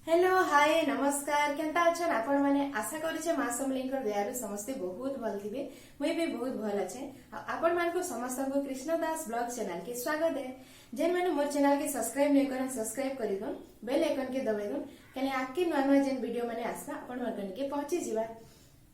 Hello hi नमस्कार केनता अछन आपण माने आशा करूछे मां समलिंकर दयारु समस्ते बहुत भल थिबे मुई भी बहुत भल अच्छे आपण मान को समस्त को कृष्णदास ब्लॉग चैनल के स्वागत है जेन माने मोर चैनल के सब्सक्राइब नै करन सब्सक्राइब करि दोन बेल आइकन के दबाइ दोन कने आके नुआ नुआ जेन वीडियो माने आसबा आपण मन के पहुंची जिबा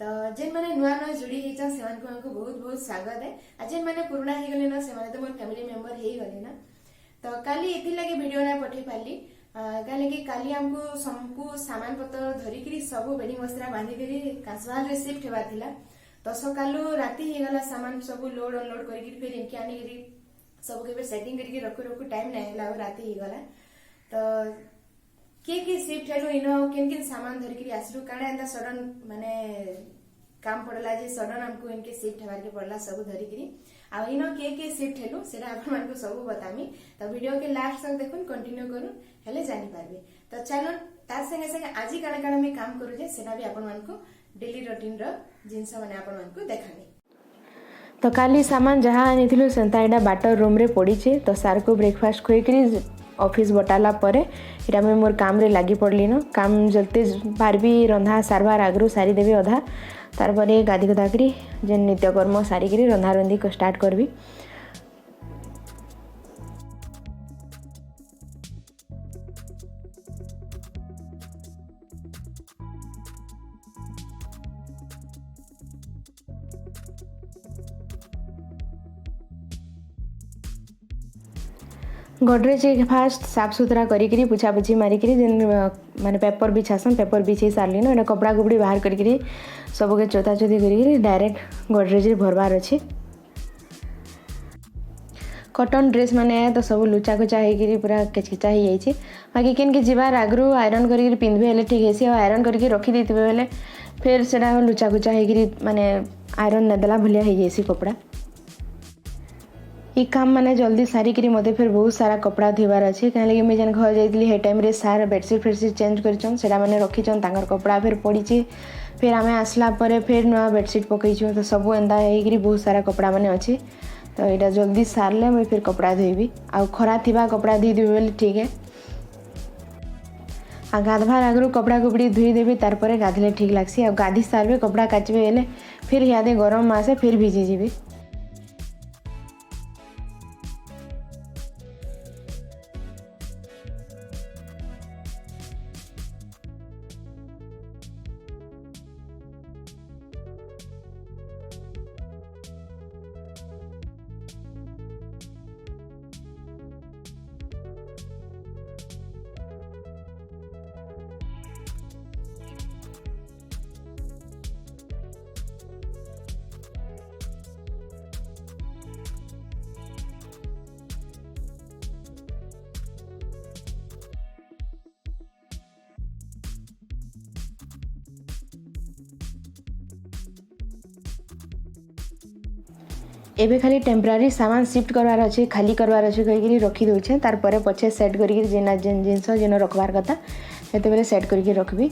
तो जेन माने नुआ नुआ जुड़ी हिचा सेमान को बहुत बहुत स्वागत है आ जेन माने पुराना हे गले ना से माने तो मोर फैमिली मेंबर हे गले ना तो काली एथि लागि वीडियो ना पठे पाली कि काली हमको सबको सामान पत्र धरिकी सब बेणी मसरा बांधिकी कासवाल रे शिफ्ट हेबार थिला तो सकालू राति हे गला सामान सब लोड अनलोड करके फिर इनके आनी सब के सेटिंग करके रखु रखु टाइम नै होला राति हे गला तो के शिफ्ट हेलो इनो केन केन सामान धरिकी आसलु काना एंदा सडन माने काम पड़ला जे सडन हमको इनके शिफ्ट हेबार के पड़ला सब धरिकी आ इनो के शिफ्ट हेलु सेटा आपण मानको सब बतामी तो वीडियो के लास्ट तक देखुन कंटिन्यू करू हेले जानि पारबे तो चलो तार संगे संगे आज काना काना में काम करू जे सेटा भी आपण मानको डेली रूटीन रो जिंस माने आपण मानको देखानी तो काली सामान जहाँ आनीथिलु सेंता एडा बाटर रूम रे पड़ी छे तो सार को ब्रेकफास्ट खोइकरी ऑफिस बटाला परे इटा में मोर काम रे लागी पड़ली न काम जलते पारबी रंधा सारबार आगरू सारी देबी अधा तार परे गाधी गदा करी जेन नित्यकर्म सारी करी रंधा रंधी को स्टार्ट करबी गोडरेज फास्ट साफ सुथरा करी पुछा पुछी मारिकी जेन माने पेपर बिछासन पेपर बिछे सारली ना कपड़ा कुपड़ी बाहर करी सबके चोता चोती करी डायरेक्ट गोडरेज रे भरबार अच्छे कॉटन ड्रेस माने तो सब लुचा कुचा होगी पूरा केचकेचा हो जाइए बाकी केन के जीवार आगरू आयरन करके पिंधबे हेले ठीक हेसी और आयरन करके रखी देथिबे बेले फिर सेटा लुचा कुचा होगी माने आयरन नदेला भलिया हो जाइए कपड़ा ये काम माने जल्दी सारिकी मते फिर बहुत सारा कपड़ा धोबार अच्छे कहीं मुझे जेन घर जाइली हे टाइम रे सार बेडसीट फेडसीट चेंज करछन सेटा माने रखीछन तांकर कपड़ा फिर पड़ी फिर आमे आसला परे फिर नुआ बेडसीट पकईछु तो सब एंदा हेगी बहुत सारा कपड़ा माने अच्छे तो यहाँ जल्दी सारले मुझे फिर कपड़ा धोबी आ खरा थिबा कपड़ा धोई देबी बोले ठीक है आ गाधवार आगरू कपड़ा कुपड़ी धोई देबी तार परे गाधले ठीक लागसी आ गाधी सारबे कपड़ा काचबे हेले फिर यादे गरम मासे फिर भिजी जीबी एबे खाली टेम्परारी सामान शिफ्ट करवार अच्छे खाली करवार अच्छे कहीकि रखी दौचे तार परे पछे सेट करके जेना जेन जिनस जेन रखबार कथा सेते बेले सेट करके रखबी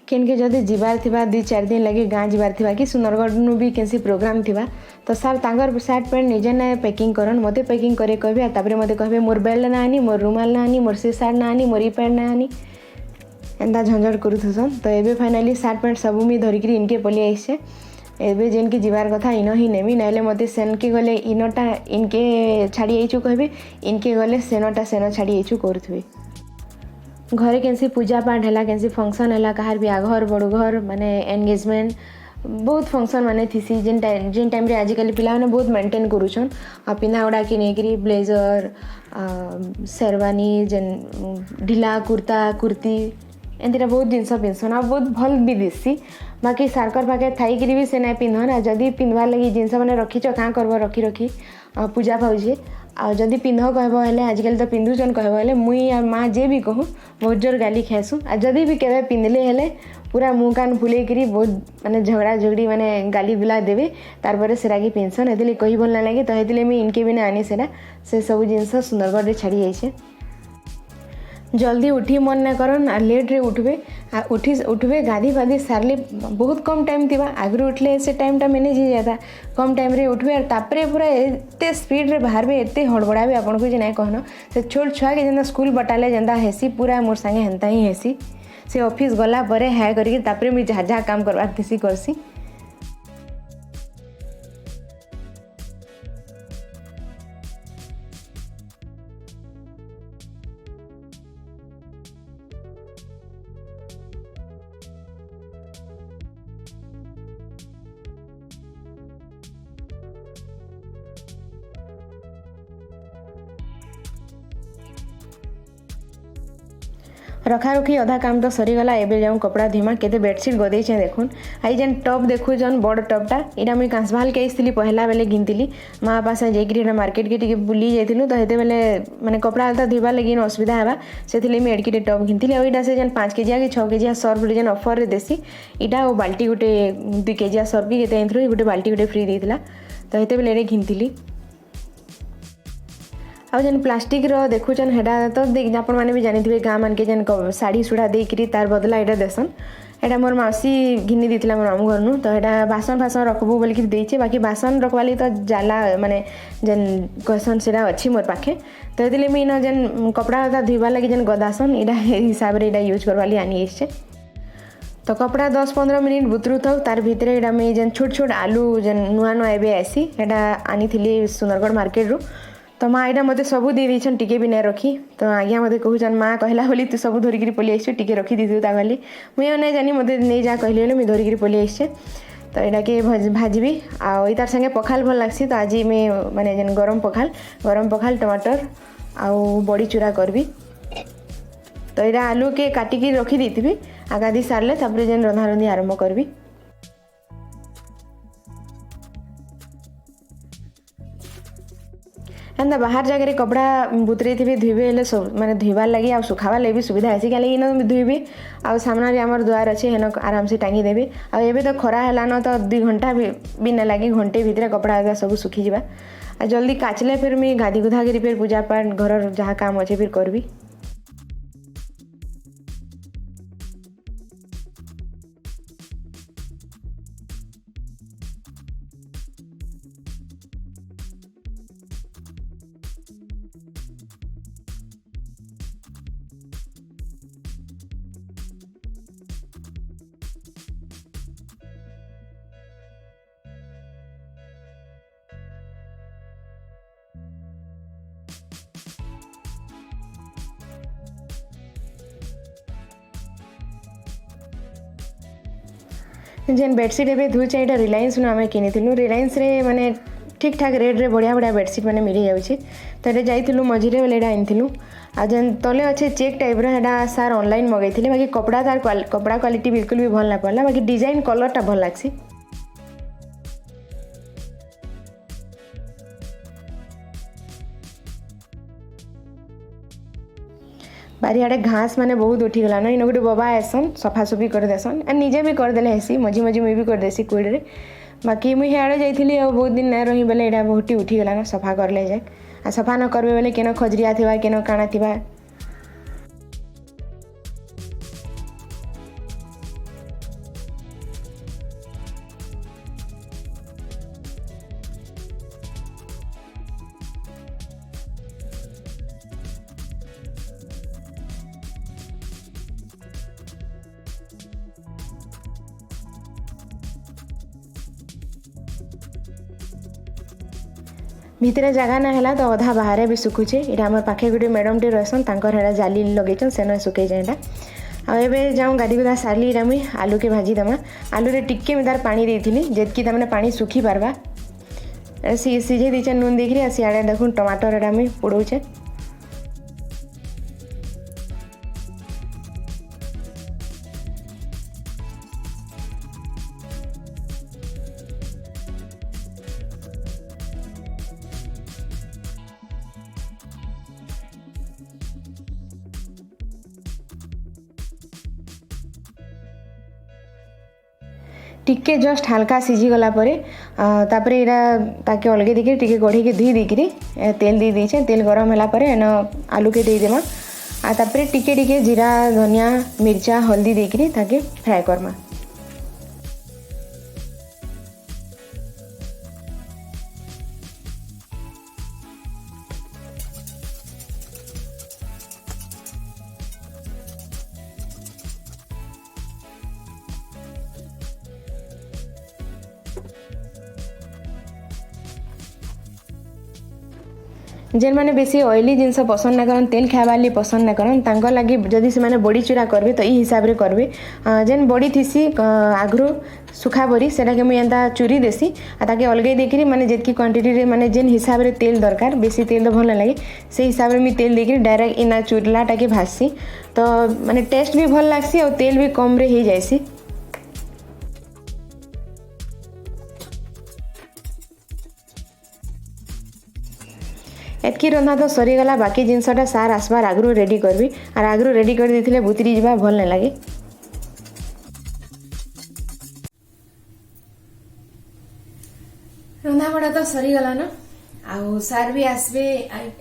केन के जदि जीवार थिबा 2-4 दिन लगे गाँ जीवार थिबा कि सुंदरगढ़ नु भी केनसी प्रोग्राम थिबा तो सार तांगर शर्ट पैंट निजे ना पैकिंग करन मते पैकिंग करे कहबे तापरे मते कहबे मोर बेल्ट ना आनी मोर रुमाल ना आनी मोर शर्ट ना आनी मोर ई पैंट ना आनी एंदा झंझट करूथसन तो एबे फाइनली शर्ट पैंट सब मी धरिकी इनके पली आइसे एबे जेन के जीवार कथा इनो ही नेमी नाले मते सेन के गले इनोटा इनके छाड़ी आइछु कहबे इनके गले सेनोटा सेनो छाड़ी आइछु करथबे घरे केनसी पूजा पाठ है केनसी फंक्शन है कहार भी घर बड़ घर माने एंगेजमेंट बहुत फंक्शन माने थीसी जेन टाइम रे आजिकल पिला माने बहुत मेंटेन करूछन आ पिना उड़ा के नेकरी ब्लेजर शेरवानी जेन ढिला कुर्ता कुर्ती एंतीटा बहुत जिनस पिंधसन आ बहुत भल भी दिसी बाकी सारकर पाखे थी भी से ना पिंधन आ जदि पिंधवार लगी जिनस मैंने रखीच क्या करब रखी रखी पूजा पाऊे आ जदि पिंध कहब हेले आजिकल तो पिंधुचन कहब हेले मुई आ माँ जे भी कहूँ बहुत जोर गाली खाइसु। आ जदि भी केवे पिंधले हेले पूरा मुँह कान फुलेकरी बहुत माने झगड़ा झगड़ी माने गाली गुला देवे तार पर सेटा कि पिंधसन हेतिले कही भल ना लगे। तो हेतिले मुई इनके भी ना आनी सेटा से सब जिनस सुंदरगढ़ छाड़ी जाइछे। जल्दी उठी मन ना करन आ लेट रे उठबे आ उठबे गाधी फाधी सारले बहुत कम टाइम थिबा आगरू उठले से टाइमटा मैनेज हो जाता कम टाइम रे उठबे और तापरे पूरा एते स्पीड रे बाहरबे एते हड़बड़ाबे आपन को जे नाय कहनो से छोट छुआ के जेंदा स्कूल बटाले जेंदा हेसी पूरा मोर संगे हेंता ही हेसी से ऑफिस गला परे हाय करके तापरे मुई जहा जहा काम करबार थिसी करसी। रखारुखी अधा काम तो सरीगला एबे जाऊँ कपड़ा धीमा केते बेडसीट गदेछे देखुन आई जेन टप देखुछन बड़ टपटा इटा मुई कांसभाल के आइसली पहला बेले घिनतिली माँ पास जाइकरी मार्केट के टिके बुली जाइतिलु तो हेते बेले माने कपड़ा आलता धोइबार लगी असुविधा हेबा सेथिले मुई एडकीटे टप घिनतिली। और इटा से जेन 5 केजिया कि 6 केजिया सर्फ जेन ऑफर रे देसी इटा और बाल्टी गुटे 2 केजिया सर्फ की केते एंथरो गुटे बाल्टी गुटे फ्री देइतिला तो हेते बेले घिनतिली। आ जेन प्लास्टिक रो देखुचन हेडा तो देख आपण माने भी जानिथिबे गाँ मान के जेन साड़ी सुड़ा देकरी तार बदला एटा देसन एटा मोर मासी घिनी दिथिला मोर मामू घरनु तो एटा बासन फासन रखबो बोल कि देइछे बाकी बासन रखवाली तो जाला माने जेन कहसन सेटा अछि मोर पाखे तो हेतिले मी न जेन कपड़ा दा धुइबा लागि जेन गदासन एटा हिसाब रे एटा यूज करवाली आनी एछे। तो कपड़ा 10-15 मिनिट बुतरू थौ तार भितरे एटा मी जेन छोट छोट आलू जेन नुआ नुआ एबे आसी एटा आनी थिली सुंदरगढ़ मार्केट रू तो माँ यहाँ मत सबू दे दीछन टिके भी नहीं रखी तो आज्ञा मत कहून माँ कहला बोली तू सब धरिकी पलि आसु टिके रखी दी ताली मुझे नहीं जानी मत नहीं जा कहली मुझे धरिकी पलि आसचे तो यहाँ के भाजबी आउ तार संगे पखाल भल लगसी तो आज मैं माने जेन गरम पखाल टमाटर आउ बड़ी चूरा करबी तो यहाँ आलू के काटिकी रखी देती आगाधी सारे तापर जेन रंधा रंधी आरंभ करबी। एंता बाहर जगह कपड़ा बुतरे थे धुबे हेले सब माने धुइबार लगी आ सुखाबार लगी भी सुविधा है क्या लगी न धुबे आ सामने आमर द्वार अच्छे हेन आराम से टांगी देबे आ एबे तो खरा हेलान तो 2 घंटा भी ना लगे घंटे भितर कपड़ा सब सुखी जावा आ जल्दी काचले फिर मुझे गाधी गुधा करी फिर पूजा पाठ घर जहाँ काम अच्छे फिर करबी। जेन बेडसीट एबे धुचे एटा रिलायंस नु आमे किनिथिलु रिलायंस रे माने ठीक ठाक रेट रे बढ़िया बढ़िया बेडसीट माने मिली जाउछि तो एटा जाइथिलु मझिरे बेले एटा आनिथिलु आ जेन तले अच्छे चेक टाइप रो एटा सार ऑनलाइन मगैथिले बाकी कपड़ा तार कपड़ा क्वालिटी बिल्कुल भी भल ना पड़ला बाकी डिजाइन कलरटा भल लागसी। बारियाड़े घास माने बहुत उठीगला न इन गोटे बाबा आसन सफासफी कर देसन आ निजे भी करदेले हेसी मझी मझी मुई भी कर देसी कोइड रे बाकी मुई हेड़े जाइथिली आ बहुत दिन ना रही बेले एटा बहुत उठीगला न सफा करले जाए आ सफा न करबे बेले केनो खजरिया थिबा केनो काଣା थिबा भितरे जगह ना है तो अधा बाहर भी सुखुचे यहाँ आम पाखे गोटे मैडम टे रहसन तांकर हेड़ा जाली लगेचन सेन सुखे जाए आबे जाऊँ गाधी गुधा सारली इटा मुई आलू के भाजी देमा आलू रे टिक्के में तार पानी देती जेतकी तमने पानी सुखी पारबा सीझे दीचे नून देखिए सियाड़े देखूँ टमाटर एटा मुई पोड़ौचे टिके जस्ट हल्का सीझी गला परे तापरे इरा ताके अलगे देके टिके गढ़ी के धुई देकरी तेल दे दीछे। तेल गरम होला परे एन आलू के दे देमा आ तापरे टिके टिके जीरा धनिया मिर्चा हल्दी देकरी ताके फ्राई करमा। जेन मैंने बेसी ऑयली जिनस पसंद ना करन तेल खाइबार लिए पसंद ना करन तांको लगी जदि से माने बड़ी चूरा करबे तो ई हिसाब रे करबे। जेन बड़ी थीसी आगरू सुखा बरी सेटा के मुई एंता चूरी देसी आ ताके अलगे देकरी माने जेतकी क्वांटिटी रे माने जेन हिसाब रे तेल दरकार बेसी तेल तो भल लगे से हिसाब रे मी तेल देकरी डायरेक्ट इना चूरलाटा के भाजसी तो माने टेस्ट भी भल लागसी और तेल भी कम रे ही जायसी। एतकी रंधा तो सरीगला बाकी जिनसटा सार आसबार आगरू रेडी करबी और आगरू रेडी कर देथिले बुतरी जीवा भल नहीं लगे। रंधा बड़ा तो सरीगला न आउ सार भी आसबे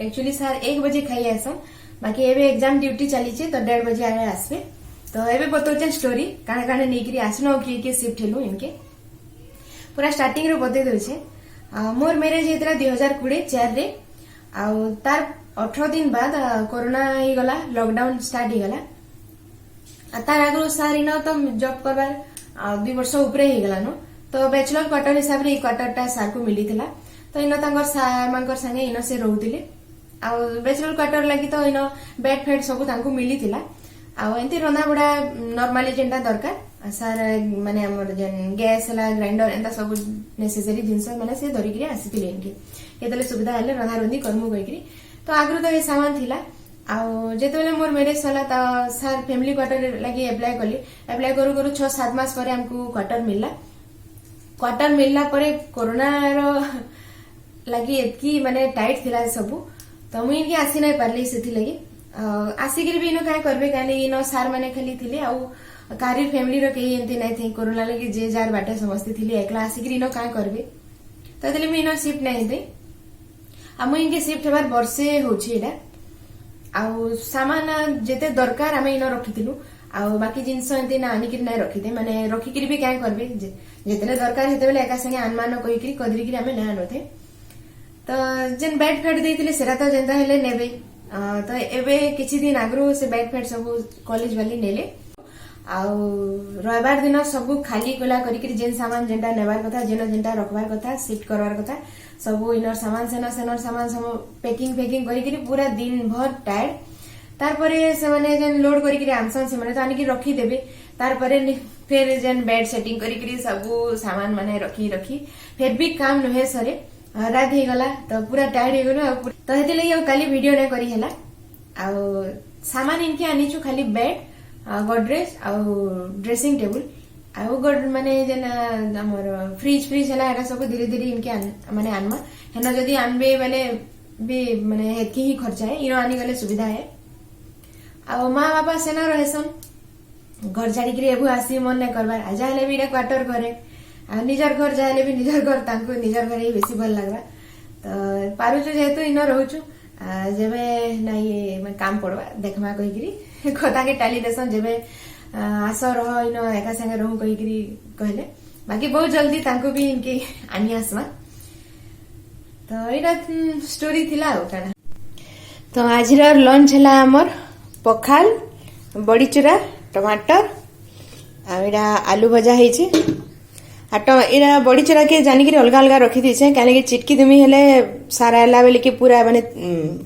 एक्चुअली सार 1 बजे खाई आसन बाकी एबे एग्जाम ड्यूटी चली छे तो 1:30 बजे आए आसबे। तो एबे बतौचे स्टोरी काने काने नेकरी आसनो के शिफ्ट हेलु इनके पूरा स्टार्टिंग रे बते दउछे। मोर मैरिज हेतरा 2020 4 रे आउ तार 18 दिन बाद कोरोना ही गला लॉकडाउन स्टार्ट ही गला तार आगु सार इन तो जॉब करबार 2 वर्ष ऊपरे ही गला न तो बैचलर क्वार्टर हिसाब रे क्वार्टरटा सार को मिली थिला तो इन तांगर सार मांकर संगे इन से रहउतिले आ बैचलर क्वार्टर लागि तो इन बेड फेड सब तांको मिली थिला आ एंती रंधा बड़ा नॉर्मली जेंटा दरकार सार माने हमर जेन गैस हला ग्राइंडर एंता सब नेसेसरी जिंस माने से धरि के आसीतिले इनके केतले सुविधा हेले रंधा रंधी करमु गइकरी तो आगु तो ये सामान थिला आ जेतेले मोर मैरिज होला त सार फैमिली क्वार्टर लागि अप्लाई करू 6-7 मास परे हमको क्वार्टर मिलला परे कोरोना रो लागि एतकी माने टाइट थिला सब तो मुई इनके आसी नै पारली सेथि लागि आसिकिर भी इनो काय करबे काने इनो सार माने खाली थिले आ कारी फैमिली रो केही एंती नै थे कोरोना लागि जे जार बाटे समस्ती थिले एकला आसिकिर इनो काय करबे तो तले मी इनो शिफ्ट नै दे आ मुई इनके शिफ्ट हेबार वर्षे होछि एटा आ सामान जेते दरकार आमे इनो रखितिलु आ बाकी जिंस एंती ना आनिकिर नै रखिदे माने रखिकिर भी काय करबे जेतेले दरकार हेते बेले एका संगे आनमान कहिकिरी कदरिकिरी आमे नै आनोथे तो जेन बेड फेड देतिले सेरा तो जेंता हेले नेबे तो एबे किछि दिन आगरो से बेड फेड सब कॉलेज वाली नेले आउ रविवार दिन सब खाली कोला करिक जेन सामान जेंटा नेबार कथा जेन जेंटा रखबार कथा शिफ्ट करवार कथा सब इनर सामान सेनर सामान सब पैकिंग करिक पूरा दिन भर टाइड तारपरे से माने जेन लोड करिक आनसन से माने तो आनिक रखी देबे तारपरे फिर जेन बेड सेटिंग करिक सब सामान माने रखी फिर भी काम नहे सरे रात ही गला तो पूरा टाइड हो गलो तो हेते लई काली वीडियो नै करी हैला आ सामान इनके आनिछु खाली बेड गोदरेज आ ड्रेसिंग टेबल आ माने जेन हमर फ्रिज हला एरा सब धीरे धीरे इनके माने आनमा हेना जदी आनबे बेले भी माने हेतकी ही खर्चा है इनो आनी गले सुविधा है आ माँ बापा सेना रहेसन घर छाड़ी के एबु आसी मन नै करबार आ जाले भी क्वार्टर करे आ निजर घर जाले भी निजर घर तांको निजर घर ही बेसी भल लागबा तो पारुछु जेतु इनो रहउछु जेबे ना ये काम पड़वा देखमा कहिकरी खोता के टाली देसन जेबे आसो रह इनो एका संगे रहू कहिकरी कहले बाकी बहुत जल्दी तांको भी इनके आनी आसमा तो इना स्टोरी थिला हो काना तो आजिर लंच हला हमर पखाल बड़ी चूरा टमाटर आ इडा आलू भजा हेछि इरा बड़ी चूरा के जानिक अलग अलग रखी दीछे कहीं चिटकी दुमी हेले सारा एला बेले के पूरा माने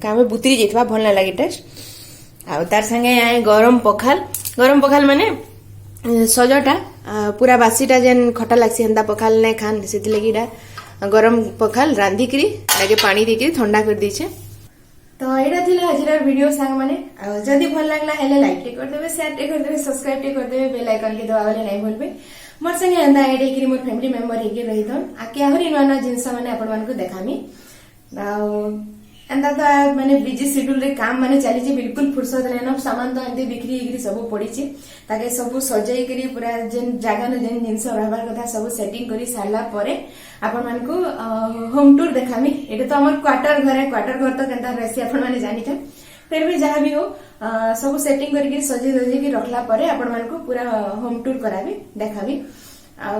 काम बुतरी जाइथबा भल ना लागे टेस्ट आ तार संगे आए गरम पखाल माने सजटा पूरा बासीटा जेन खटा लागसी हंदा पखाल नै खान सेति लगी गरम पखाल रांधी करी लागे पानी देके ठंडा कर दीछे तो एटा थिला आजिर वीडियो सांग माने जदी भल लागला हेले लाइक टे कर देबे शेयर टे कर देबे सब्सक्राइब टे कर देबे बेल आइकन के दबावले नै भूलबे मोर संगे अंदा एडे कि मोर फैमिली मेंबर हेगे रहिथन आके आहरी नना जिंस माने आपण मान को देखामी एंता तो माने बिजी शेड्यूल रे काम माने चली बिल्कुल फुर्सत रहन सामान तो एंते बिक्री होगी सब पड़ी ताके सब सजाई करी पूरा जेन जगह जेन जिनस रहबार कथा सब सेटिंग करी सारला परे आपण मानकू होम टूर देखामी। एटा तो हमर क्वार्टर घर तो केनता रहसी आपण माने जानि छ फिर भी जहाँ भी हो सब सेटिंग करके सजे दजे की रखला परे आपण मानकू पूरा होम टूर कराबी देखाबी। आ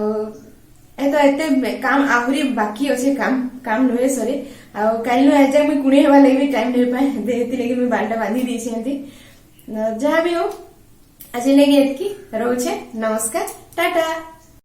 तो एते काम आहुरी बाकी अच्छे काम नुहे सरे काल आज मुझे कुणी हवा लगे टाइम नहीं पाए देती मुझे बालटा बांधी दी जहाँ भी हो आज लगे रोचे नमस्कार टाटा।